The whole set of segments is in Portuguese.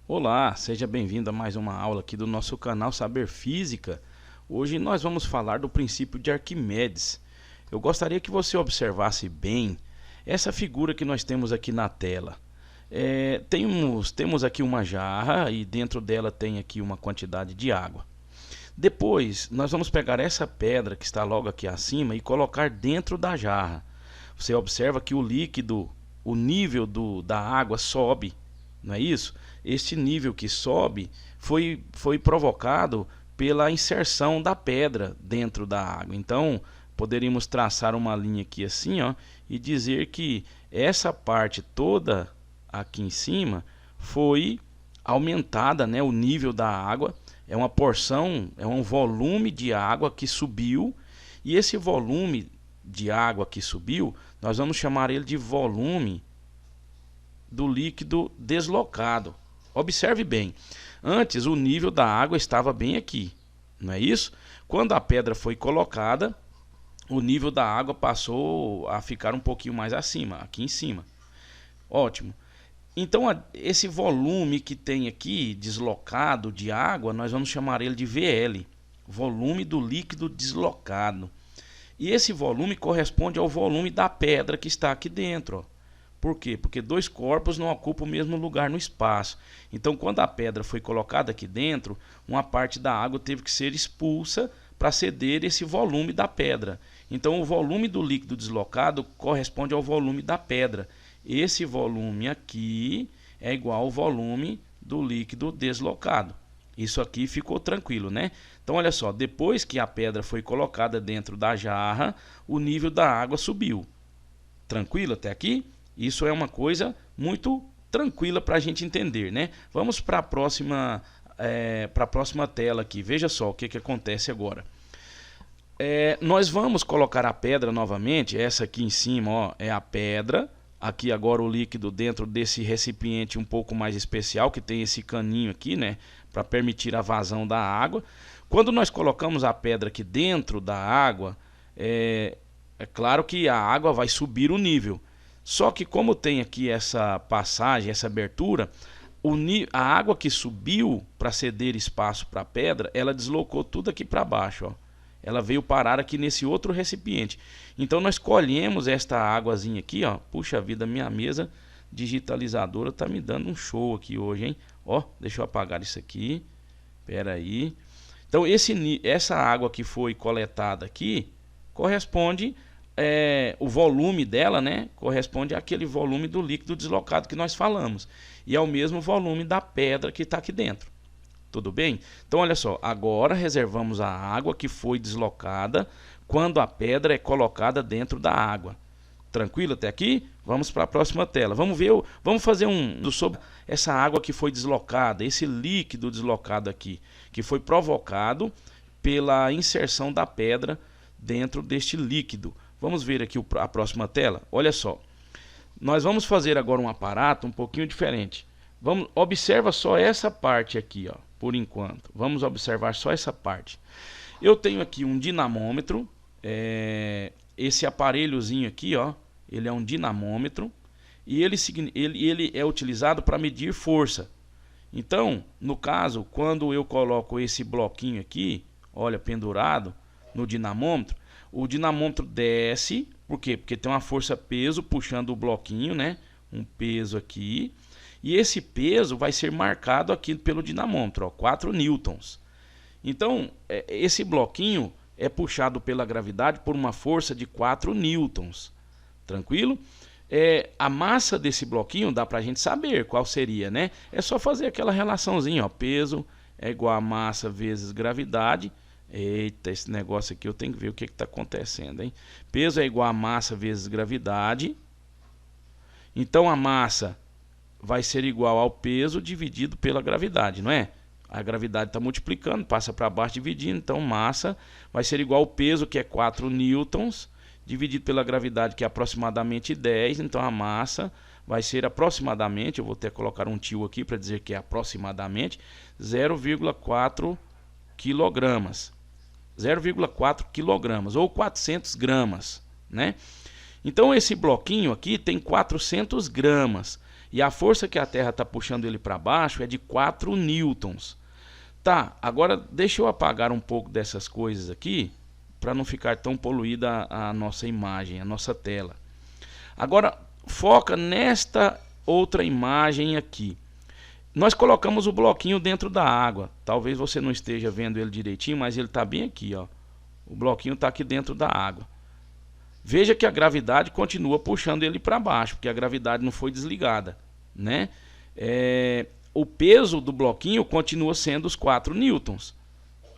Olá, seja bem-vindo a mais uma aula aqui do nosso canal Saber Física. Hoje nós vamos falar do princípio de Arquimedes. Eu gostaria que você observasse bem essa figura que nós temos aqui na tela. Temos aqui uma jarra e dentro dela tem aqui uma quantidade de água. Depois nós vamos pegar essa pedra que está logo aqui acima e colocar dentro da jarra. Você observa que o líquido, o nível da água sobe, não é isso? Este nível que sobe foi provocado pela inserção da pedra dentro da água. Então, poderíamos traçar uma linha aqui assim, ó, e dizer que essa parte toda aqui em cima foi aumentada, né, o nível da água. É uma porção, é um volume de água que subiu, e esse volume de água que subiu, nós vamos chamar ele de volume do líquido deslocado. Observe bem, antes o nível da água estava bem aqui, não é isso? Quando a pedra foi colocada, o nível da água passou a ficar um pouquinho mais acima, aqui em cima. Ótimo. Então esse volume que tem aqui deslocado de água, nós vamos chamar ele de VL, volume do líquido deslocado. E esse volume corresponde ao volume da pedra que está aqui dentro, ó. Por quê? Porque dois corpos não ocupam o mesmo lugar no espaço. Então, quando a pedra foi colocada aqui dentro, uma parte da água teve que ser expulsa para ceder esse volume da pedra. Então, o volume do líquido deslocado corresponde ao volume da pedra. Esse volume aqui é igual ao volume do líquido deslocado. Isso aqui ficou tranquilo, né? Então, olha só, depois que a pedra foi colocada dentro da jarra, o nível da água subiu. Tranquilo até aqui? Isso é uma coisa muito tranquila para a gente entender, né? Vamos para a próxima tela aqui. Veja só o que acontece agora. Nós vamos colocar a pedra novamente. Essa aqui em cima, ó, é a pedra. Aqui agora o líquido dentro desse recipiente um pouco mais especial, que tem esse caninho aqui, né, para permitir a vazão da água. Quando nós colocamos a pedra aqui dentro da água, é claro que a água vai subir o nível. Só que como tem aqui essa passagem, essa abertura, a água que subiu para ceder espaço para a pedra, ela deslocou tudo aqui para baixo, ó. Ela veio parar aqui nesse outro recipiente. Então nós colhemos esta águazinha aqui, ó. Puxa vida, minha mesa digitalizadora tá me dando um show aqui hoje, hein? Ó, deixa eu apagar isso aqui. Espera aí. Então essa água que foi coletada aqui corresponde o volume dela, né, corresponde àquele volume do líquido deslocado que nós falamos. E é o mesmo volume da pedra que está aqui dentro. Tudo bem? Então, olha só, agora reservamos a água que foi deslocada quando a pedra é colocada dentro da água. Tranquilo até aqui? Vamos para a próxima tela. Vamos fazer sobre essa água que foi deslocada, esse líquido deslocado aqui, que foi provocado pela inserção da pedra dentro deste líquido. Vamos ver aqui a próxima tela. Olha só. Nós vamos fazer agora um aparato um pouquinho diferente. Observa só essa parte aqui, ó, por enquanto. Vamos observar só essa parte. Eu tenho aqui um dinamômetro. Esse aparelhozinho aqui, ó, ele é um dinamômetro. E ele é utilizado para medir força. Então, no caso, quando eu coloco esse bloquinho aqui, olha, pendurado no dinamômetro, o dinamômetro desce. Por quê? Porque tem uma força-peso puxando o bloquinho, né? Um peso aqui. E esse peso vai ser marcado aqui pelo dinamômetro, ó, 4 newtons. Então, esse bloquinho é puxado pela gravidade por uma força de 4 newtons. Tranquilo? A massa desse bloquinho dá pra gente saber qual seria, né? É só fazer aquela relaçãozinha, ó, peso é igual a massa vezes gravidade. Eita, esse negócio aqui eu tenho que ver o que está acontecendo, hein? Peso é igual a massa vezes gravidade. Então a massa vai ser igual ao peso dividido pela gravidade, não é? A gravidade está multiplicando, passa para baixo dividindo. Então massa vai ser igual ao peso, que é 4 newtons, dividido pela gravidade, que é aproximadamente 10. Então a massa vai ser aproximadamente, eu vou até colocar um tio aqui para dizer que é aproximadamente 0,4 quilogramas. 0,4 quilogramas ou 400 gramas, né? Então esse bloquinho aqui tem 400 gramas E a força que a Terra está puxando ele para baixo é de 4 newtons. Tá, agora deixa eu apagar um pouco dessas coisas aqui, para não ficar tão poluída a nossa imagem, a nossa tela. Agora, foca nesta outra imagem aqui. Nós colocamos o bloquinho dentro da água. Talvez você não esteja vendo ele direitinho, mas ele está bem aqui, ó. O bloquinho está aqui dentro da água. Veja que a gravidade continua puxando ele para baixo, porque a gravidade não foi desligada, né? O peso do bloquinho continua sendo os 4 newtons.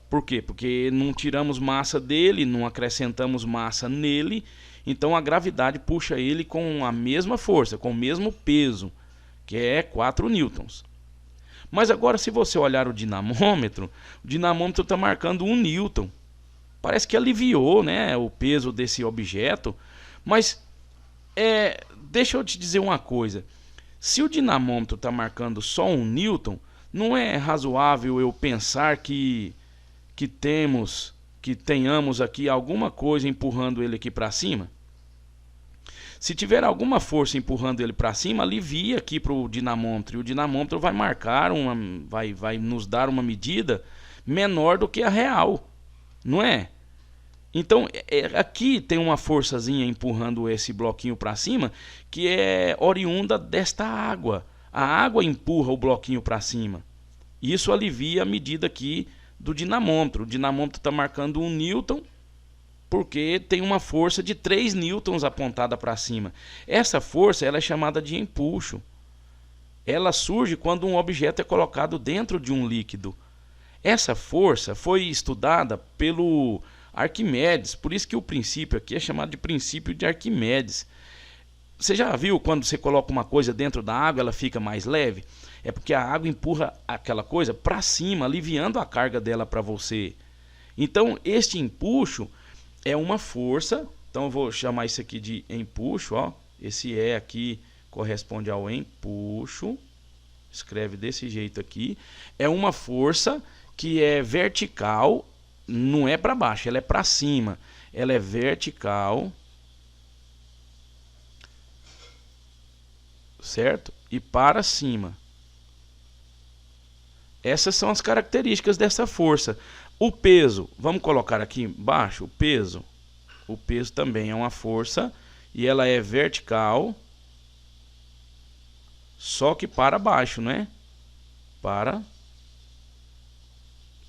Por quê? Porque não tiramos massa dele, não acrescentamos massa nele, então a gravidade puxa ele com a mesma força, com o mesmo peso, que é 4 newtons. Mas agora, se você olhar o dinamômetro está marcando 1 newton. Parece que aliviou, né, o peso desse objeto, mas deixa eu te dizer uma coisa. Se o dinamômetro está marcando só 1 newton, não é razoável eu pensar que tenhamos aqui alguma coisa empurrando ele aqui para cima? Se tiver alguma força empurrando ele para cima, alivia aqui para o dinamômetro. E o dinamômetro vai marcar vai nos dar uma medida menor do que a real, não é? Então aqui tem uma forçazinha empurrando esse bloquinho para cima, que é oriunda desta água. A água empurra o bloquinho para cima. Isso alivia a medida aqui do dinamômetro. O dinamômetro está marcando 1 newton, porque tem uma força de 3 newtons apontada para cima. Essa força ela é chamada de empuxo. Ela surge quando um objeto é colocado dentro de um líquido. Essa força foi estudada pelo Arquimedes, por isso que o princípio aqui é chamado de princípio de Arquimedes. Você já viu quando você coloca uma coisa dentro da água, ela fica mais leve? É porque a água empurra aquela coisa para cima, aliviando a carga dela para você. Então, este empuxo é uma força. Então, eu vou chamar isso aqui de empuxo, ó. Esse E aqui corresponde ao empuxo. Escreve desse jeito aqui. É uma força que é vertical, não é para baixo, ela é para cima. Ela é vertical, certo? E para cima. Essas são as características dessa força. O peso, vamos colocar aqui embaixo, o peso. O peso também é uma força e ela é vertical, só que para baixo, né? Para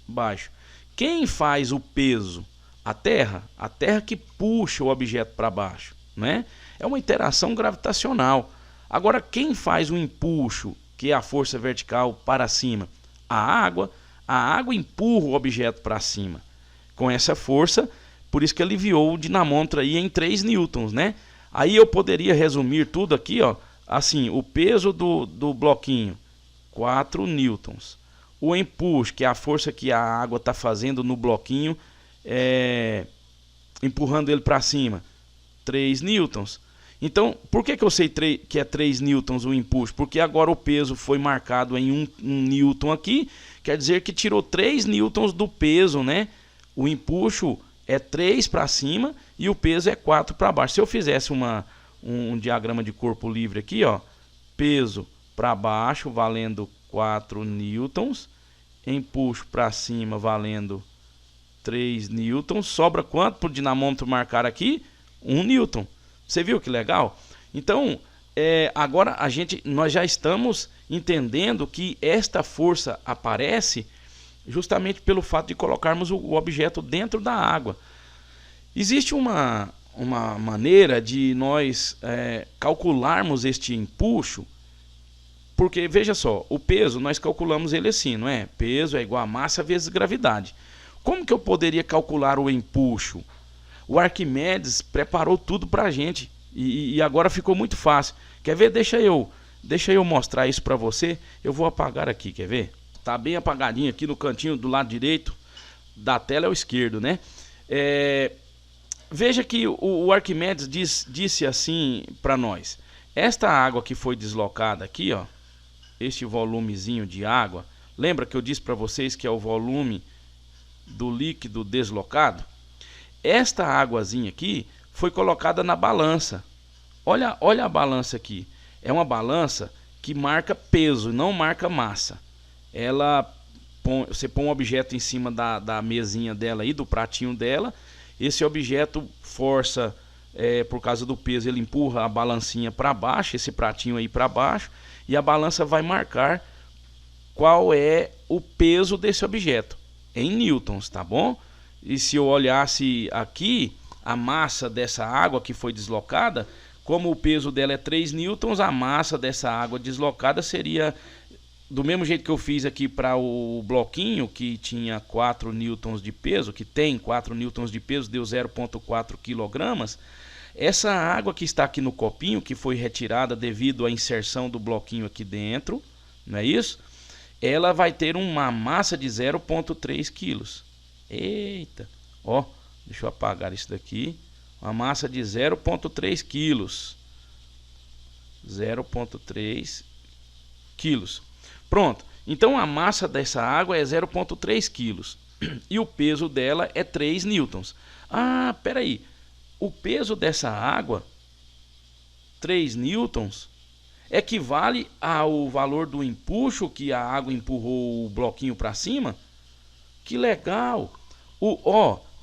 baixo. Quem faz o peso? A Terra que puxa o objeto para baixo, né? É uma interação gravitacional. Agora, quem faz o empuxo, que é a força vertical para cima? A água empurra o objeto para cima. Com essa força, por isso que aliviou o dinamômetro aí em 3 newtons, né? Aí eu poderia resumir tudo aqui, ó, assim, o peso do bloquinho, 4 newtons. O empuxo, que é a força que a água está fazendo no bloquinho, empurrando ele para cima, 3 newtons. Então, por que eu sei que é 3 newtons o empuxo? Porque agora o peso foi marcado em 1 newton aqui, quer dizer que tirou 3 newtons do peso, né? O empuxo é 3 para cima e o peso é 4 para baixo. Se eu fizesse um diagrama de corpo livre aqui, ó, peso para baixo valendo 4 newtons, empuxo para cima valendo 3 newtons, sobra quanto para o dinamômetro marcar aqui? 1 newton. Você viu que legal? Então, agora nós já estamos entendendo que esta força aparece justamente pelo fato de colocarmos o objeto dentro da água. Existe uma maneira de nós calcularmos este empuxo, porque veja só, o peso nós calculamos ele assim, não é? Peso é igual a massa vezes gravidade. Como que eu poderia calcular o empuxo? O Arquimedes preparou tudo para a gente e agora ficou muito fácil. Quer ver? Deixa eu mostrar isso para você. Eu vou apagar aqui, quer ver? Tá bem apagadinho aqui no cantinho do lado direito da tela, é o esquerdo, né? Veja que o Arquimedes disse assim para nós. Esta água que foi deslocada aqui, ó, este volumezinho de água, lembra que eu disse para vocês que é o volume do líquido deslocado? Esta águazinha aqui foi colocada na balança. Olha a balança aqui. É uma balança que marca peso, não marca massa. Você põe um objeto em cima da mesinha dela aí, do pratinho dela. Esse objeto força, por causa do peso, ele empurra a balancinha para baixo, esse pratinho aí para baixo, e a balança vai marcar qual é o peso desse objeto em newtons, tá bom? E se eu olhasse aqui a massa dessa água que foi deslocada, como o peso dela é 3 newtons, a massa dessa água deslocada seria do mesmo jeito que eu fiz aqui para o bloquinho, que tinha 4 newtons de peso, que tem 4 newtons de peso, deu 0,4 quilogramas. Essa água que está aqui no copinho, que foi retirada devido à inserção do bloquinho aqui dentro, não é isso? Ela vai ter uma massa de 0,3 quilos. Eita, ó, deixa eu apagar isso daqui. Uma massa de 0,3 quilos. 0,3 quilos. Pronto, então a massa dessa água é 0,3 quilos. E o peso dela é 3 newtons. Ah, peraí. O peso dessa água, 3 newtons, equivale ao valor do empuxo que a água empurrou o bloquinho para cima? Que legal!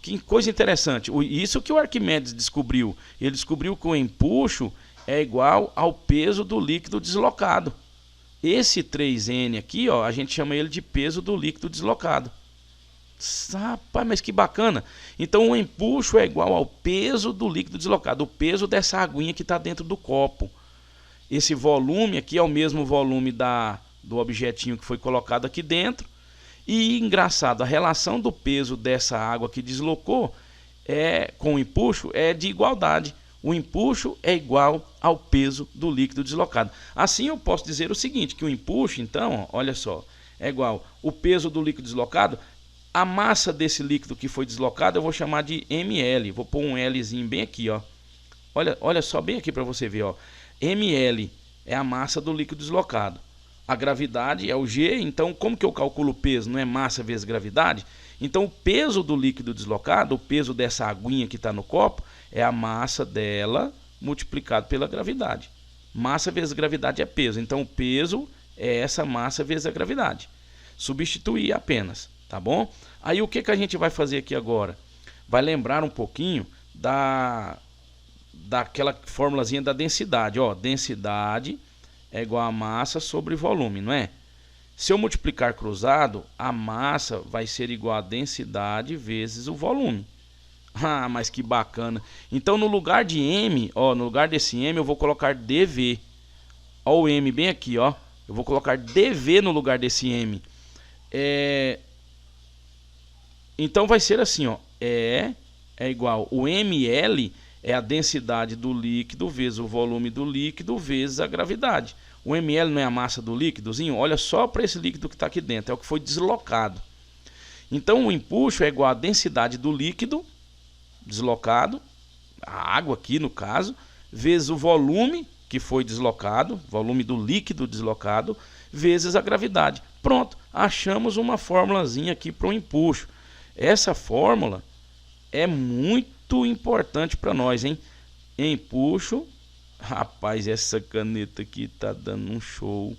Que coisa interessante. Isso que o Arquimedes descobriu. Ele descobriu que o empuxo é igual ao peso do líquido deslocado. Esse 3N aqui, ó, a gente chama ele de peso do líquido deslocado. Rapaz, mas que bacana. Então o empuxo é igual ao peso do líquido deslocado, o peso dessa aguinha que está dentro do copo. Esse volume aqui é o mesmo volume do objetinho que foi colocado aqui dentro. E engraçado, a relação do peso dessa água que deslocou com o empuxo é de igualdade. O empuxo é igual ao peso do líquido deslocado. Assim eu posso dizer o seguinte, que o empuxo, então, ó, olha só, é igual o peso do líquido deslocado. A massa desse líquido que foi deslocado eu vou chamar de ml. Vou pôr um Lzinho bem aqui, ó. Olha só bem aqui para você ver, ó. ml é a massa do líquido deslocado. A gravidade é o G, então como que eu calculo o peso? Não é massa vezes gravidade? Então o peso do líquido deslocado, o peso dessa aguinha que está no copo, é a massa dela multiplicado pela gravidade. Massa vezes gravidade é peso, então o peso é essa massa vezes a gravidade. Substituir apenas, tá bom? Aí o que a gente vai fazer aqui agora? Vai lembrar um pouquinho daquela formulazinha da densidade, ó, densidade é igual a massa sobre volume, não é? Se eu multiplicar cruzado, a massa vai ser igual a densidade vezes o volume. Ah, mas que bacana. Então no lugar de M, ó, no lugar desse M eu vou colocar dV. Ó o M bem aqui, ó. Eu vou colocar dV no lugar desse M. Então vai ser assim, ó. É igual, o ml é a densidade do líquido vezes o volume do líquido vezes a gravidade. O ml não é a massa do líquidozinho? Olha só para esse líquido que está aqui dentro, é o que foi deslocado. Então o empuxo é igual à densidade do líquido deslocado, a água aqui no caso, vezes o volume que foi deslocado, volume do líquido deslocado, vezes a gravidade. Pronto, achamos uma formulazinha aqui para o empuxo. Essa fórmula é muito importante para nós, hein? Empuxo, rapaz, essa caneta aqui tá dando um show.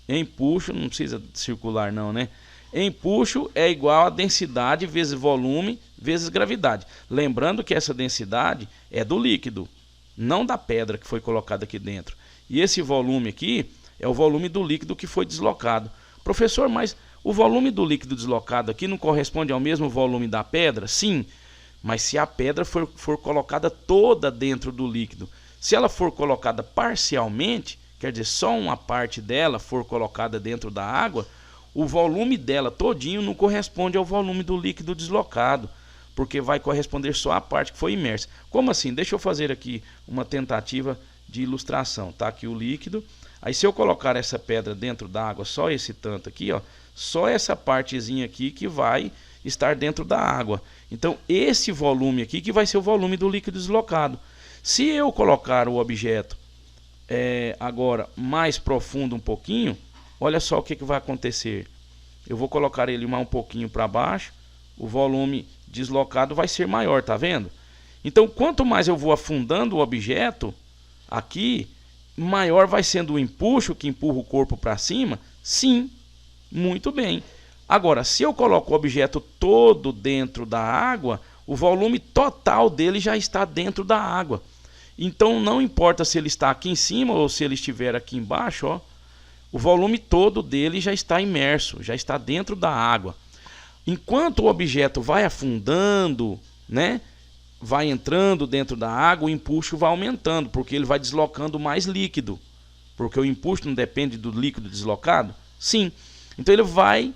Empuxo, não precisa circular não, né? Empuxo é igual a densidade vezes volume vezes gravidade. Lembrando que essa densidade é do líquido, não da pedra que foi colocada aqui dentro. E esse volume aqui é o volume do líquido que foi deslocado. Professor, mas o volume do líquido deslocado aqui não corresponde ao mesmo volume da pedra? Sim, mas se a pedra for colocada toda dentro do líquido, se ela for colocada parcialmente, quer dizer, só uma parte dela for colocada dentro da água, o volume dela todinho não corresponde ao volume do líquido deslocado, porque vai corresponder só a parte que foi imersa. Como assim? Deixa eu fazer aqui uma tentativa de ilustração. Tá aqui o líquido. Aí se eu colocar essa pedra dentro da água, só esse tanto aqui, ó, só essa partezinha aqui que vai estar dentro da água. Então esse volume aqui que vai ser o volume do líquido deslocado. Se eu colocar o objeto agora mais profundo um pouquinho, olha só o que vai acontecer. Eu vou colocar ele mais um pouquinho para baixo, o volume deslocado vai ser maior, tá vendo? Então quanto mais eu vou afundando o objeto aqui, maior vai sendo o empuxo que empurra o corpo para cima? Sim, muito bem. Agora, se eu coloco o objeto todo dentro da água, o volume total dele já está dentro da água. Então não importa se ele está aqui em cima ou se ele estiver aqui embaixo, ó, o volume todo dele já está imerso, já está dentro da água. Enquanto o objeto vai afundando, né, vai entrando dentro da água, o empuxo vai aumentando, porque ele vai deslocando mais líquido. Porque o empuxo não depende do líquido deslocado? Sim. Então ele vai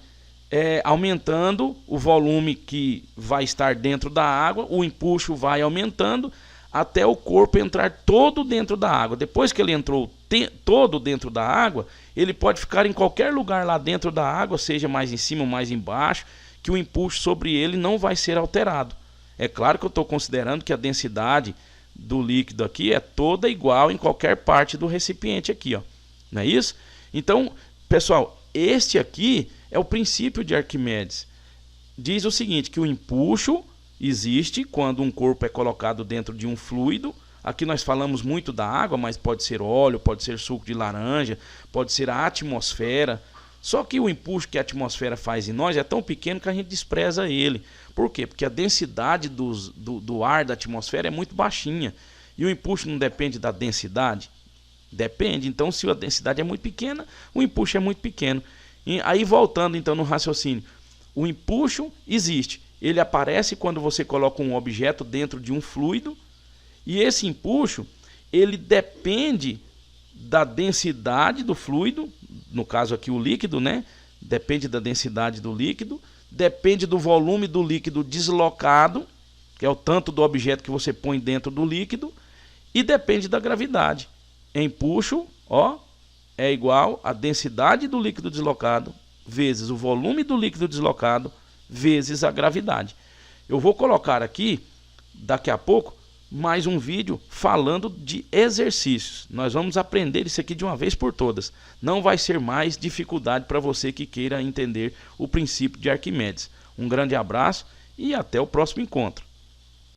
aumentando o volume que vai estar dentro da água, o empuxo vai aumentando até o corpo entrar todo dentro da água. Depois que ele entrou todo dentro da água, ele pode ficar em qualquer lugar lá dentro da água, seja mais em cima ou mais embaixo, que o empuxo sobre ele não vai ser alterado. É claro que eu estou considerando que a densidade do líquido aqui é toda igual em qualquer parte do recipiente aqui, ó. Não é isso? Então, pessoal, este aqui é o princípio de Arquimedes. Diz o seguinte, que o empuxo existe quando um corpo é colocado dentro de um fluido. Aqui nós falamos muito da água, mas pode ser óleo, pode ser suco de laranja, pode ser a atmosfera. Só que o empuxo que a atmosfera faz em nós é tão pequeno que a gente despreza ele. Por quê? Porque a densidade do ar da atmosfera é muito baixinha. E o empuxo não depende da densidade? Depende. Então, se a densidade é muito pequena, o empuxo é muito pequeno. E aí, voltando então no raciocínio, o empuxo existe. Ele aparece quando você coloca um objeto dentro de um fluido. E esse empuxo, ele depende da densidade do fluido, no caso aqui o líquido, né? Depende da densidade do líquido, depende do volume do líquido deslocado, que é o tanto do objeto que você põe dentro do líquido, e depende da gravidade. Empuxo, ó, é igual a densidade do líquido deslocado vezes o volume do líquido deslocado vezes a gravidade. Eu vou colocar aqui, daqui a pouco, mais um vídeo falando de exercícios. Nós vamos aprender isso aqui de uma vez por todas. Não vai ser mais dificuldade para você que queira entender o princípio de Arquimedes. Um grande abraço e até o próximo encontro.